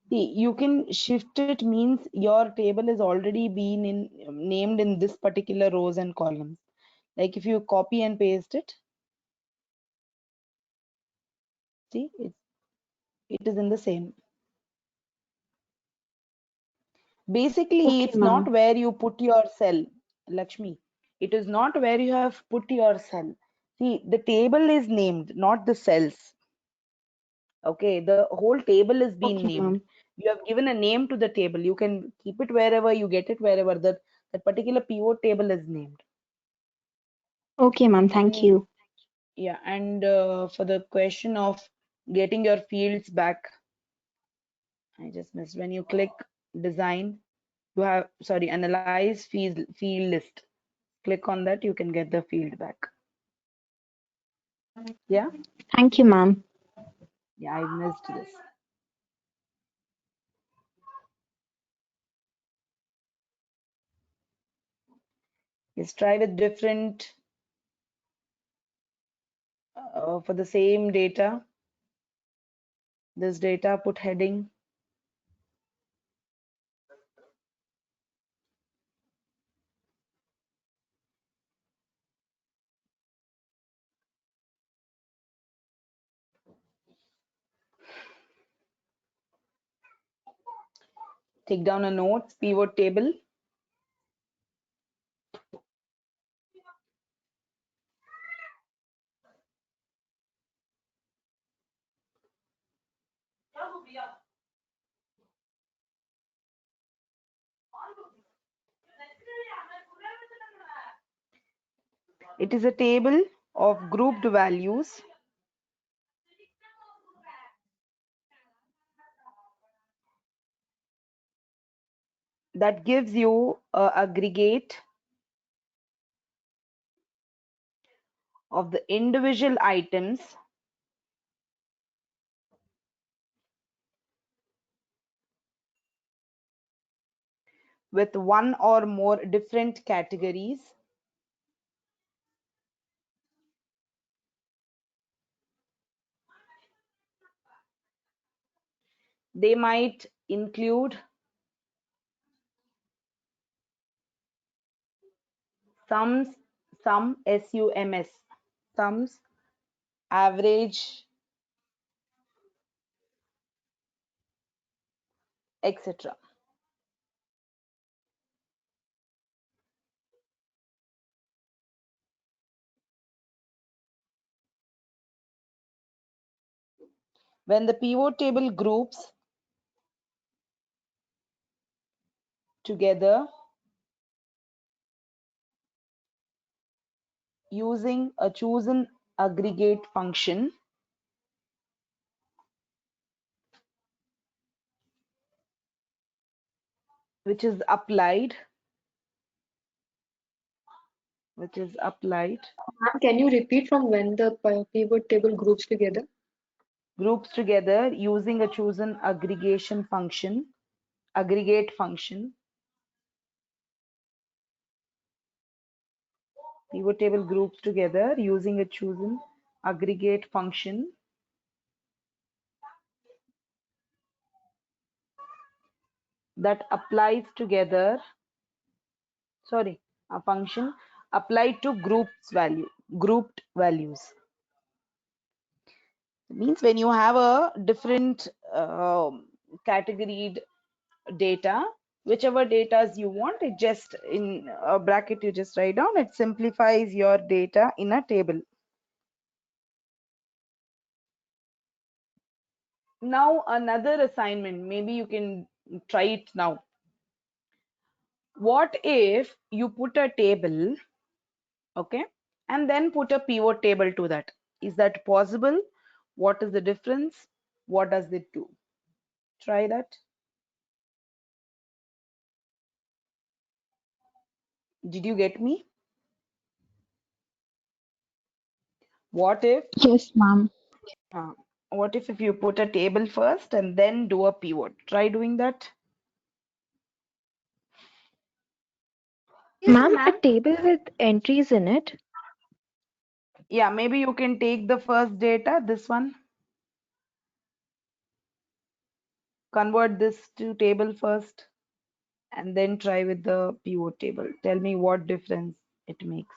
See, you can shift it means your table is already been in named in this particular rows and columns. Like if you copy and paste it, see, it is in the same. Basically, Okay, it's not ma'am. where you put your cell, Lakshmi. It is not where you have put your cell. See, the table is named, not the cells. Okay, the whole table is being Okay, named. ma'am. You have given a name to the table. You can keep it wherever you get it, wherever that particular pivot table is named. Okay, ma'am. Thank And you. yeah, and for the question of getting your fields back, I just missed. When you click design, you have, sorry, analyze field list. Click on that, you can get the field back. Yeah, Thank you, ma'am. yeah, I missed this. Let's try with different for the same data. This data, put heading. Take down a notes, pivot table. It is a table of grouped values that gives you a aggregate of the individual items with one or more different categories. They might include sums, SUMS, sums, average, etc. When the pivot table groups together using a chosen aggregate function, which is applied, Ma'am, can you repeat from when the pivot table groups together? groups together using a chosen aggregate function. Pivot table groups together using a chosen aggregate function that applies together, sorry, a function applied to grouped values. It means when you have a different categoried data, whichever data you want, it just in a bracket you just write down, it simplifies your data in a table. Now another assignment, maybe you can try it now. What if you put a table, okay, and then put a pivot table to that? Is that possible? What is the difference? What does it do? Try that. Did you get me? What if Yes, ma'am. uh, if you put a table first and then do a pivot? Try doing that. Ma'am, a table with entries in it. Yeah, maybe you can take the first data, this one, convert this to table first, and then try with the pivot table. Tell me what difference it makes.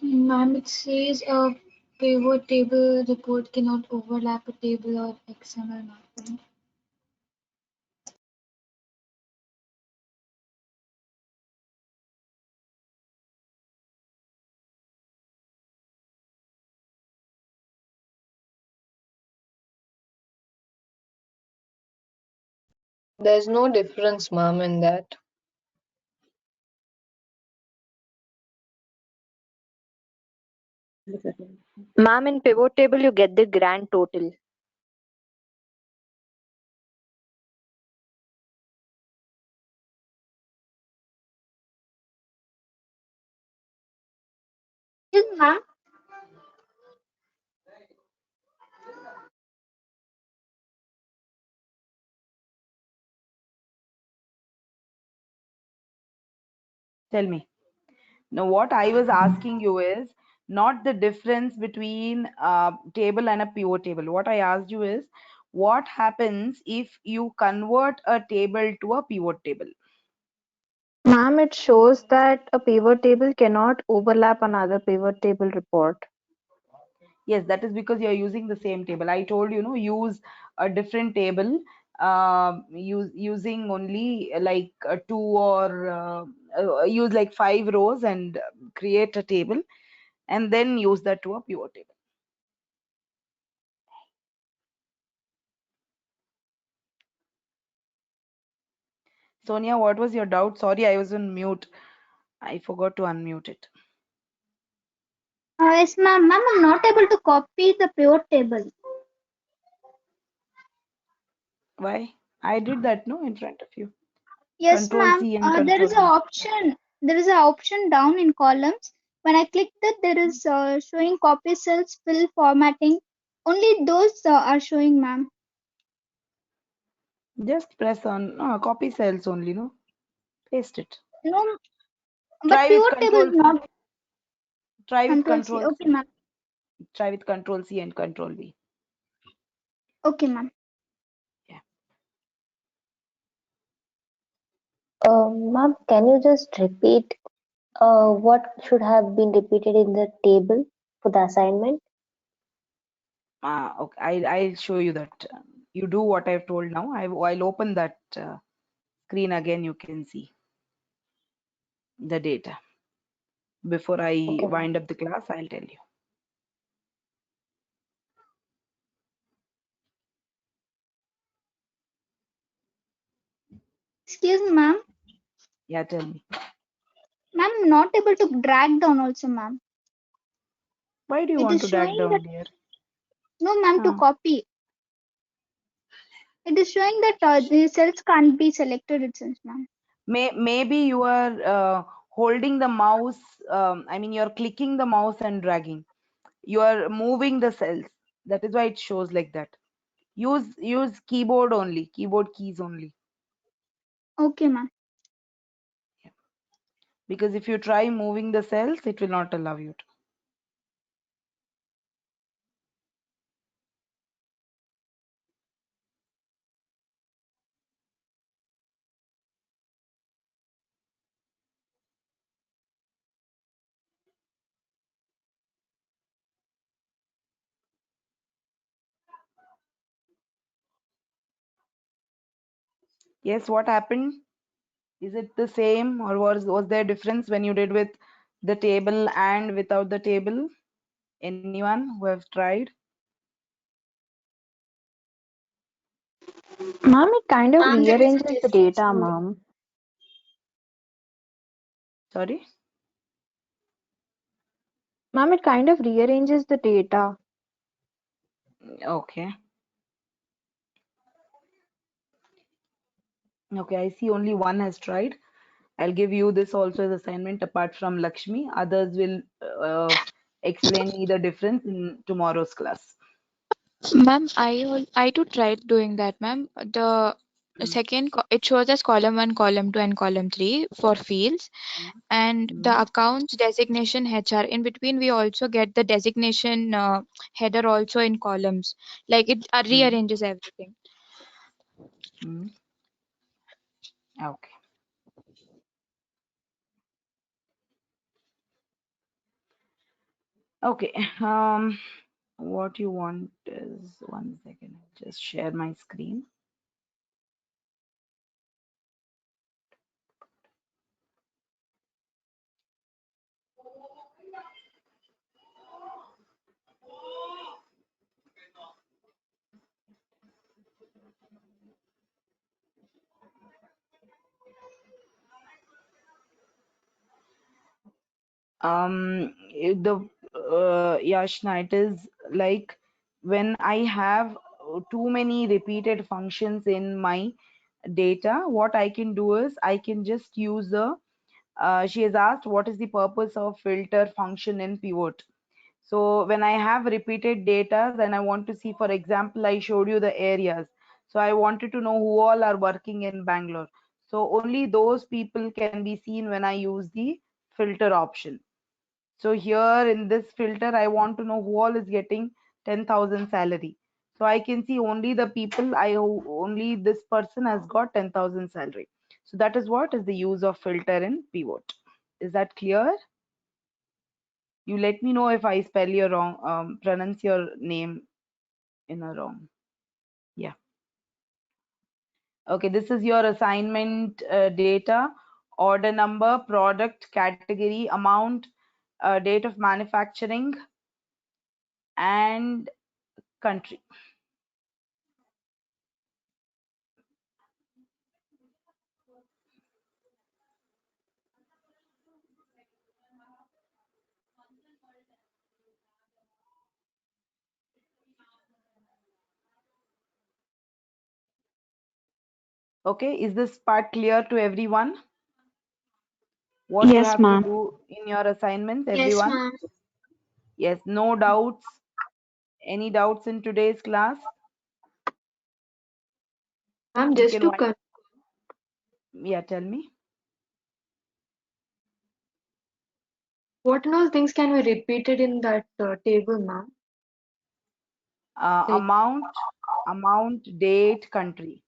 Ma'am, it says a pivot table report cannot overlap a table or XML mapping. There's no difference, ma'am, in that. Ma'am, in pivot table, you get the grand total. Yes, ma'am. Tell me. Now, what I was asking you is not the difference between table and a pivot table. What I asked you is what happens if you convert a table to a pivot table? Ma'am, it shows that a pivot table cannot overlap another pivot table report. Yes, that is because you're using the same table. I told you, no, use a different table, using only like two or use like 5 rows and create a table and then use that to a pivot table. Sonia, what was your doubt? Sorry, I was on mute. I forgot to unmute it. Yes, ma'am. Ma'am, I'm not able to copy the pivot table. Why? I did that, no, in front of you. Yes, Control ma'am. C and There Control is a V. option. There is an option down in columns. When I click that, there is showing copy cells, fill formatting. Only those are showing, ma'am. Just press on copy cells only, no? Paste it. No, but Try with pivot table Control is C. not Try with control C. Control Okay, C. ma'am. Try with Control C and Control V. Okay, ma'am. Yeah. Ma'am, can you just repeat what should have been repeated in the table for the assignment? Okay. I'll show you that. You do what I've told now. I'll open that screen again. You can see the data. Before I Okay, ma'am. wind up the class, I'll tell you. Excuse me, ma'am. Yeah, tell me. Ma'am, I'm not able to drag down also, ma'am. Why do you It want is to drag showing that, down, dear? no, ma'am, to Huh. copy. It is showing that the cells can't be selected, it says, ma'am. Maybe you are holding the mouse. I mean, you're clicking the mouse and dragging. You are moving the cells. That is why it shows like that. Use keyboard only, keyboard keys only. Okay, ma'am. Because if you try moving the cells, it will not allow you to. Yes, what happened? Is it the same or was there difference when you did with the table and without the table? Anyone who have tried? Ma'am, it kind of There is a rearranges the difference data, only. ma'am. Sorry? Ma'am, it kind of rearranges the data. Okay. Okay, I see only one has tried. I'll give you this also as assignment apart from Lakshmi. Others will explain me the difference in tomorrow's class. Ma'am, I too tried doing that, ma'am. The second it shows as column 1, column 2, and column 3 for fields, and the accounts designation HR in between. We also get the designation header also in columns. Like it rearranges everything. Okay. Okay. What you want is, one second, just share my screen. Yashna, it is like when I have too many repeated functions in my data, what I can do is I can just use the she has asked what is the purpose of filter function in pivot. So when I have repeated data, then I want to see, for example, I showed you the areas. So I wanted to know who all are working in Bangalore. So only those people can be seen when I use the filter option. So here in this filter, I want to know who all is getting 10,000 salary. So I can see only the people, only this person has got 10,000 salary. So that is what is the use of filter in pivot. Is that clear? You let me know if I spell your wrong, pronounce your name in a wrong. Yeah. Okay, this is your assignment data, order number, product, category, amount, date of manufacturing, and country. Okay, is this part clear to everyone? What you Yes, have to ma'am. do in your assignments, Yes, everyone? ma'am. Yes, no doubts. Any doubts in today's class? Ma'am, You just can to wind. Yeah, tell me. what all things can be repeated in that table, ma'am? Like, Amount, date, country.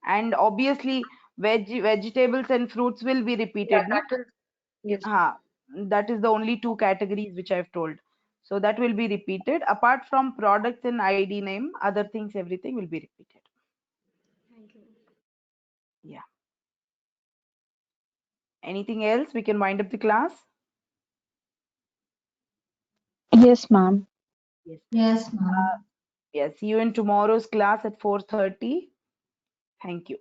And obviously vegetables and fruits will be yeah, repeated, that no? will, yes. That is the only two categories which I've told. So that will be repeated. Apart from products and ID name, other things, everything will be repeated. Thank you. Yeah. Anything else? We can wind up the class. Yes, ma'am. Yes. Yes, ma'am. Yeah. See you in tomorrow's class at 4:30. Thank you.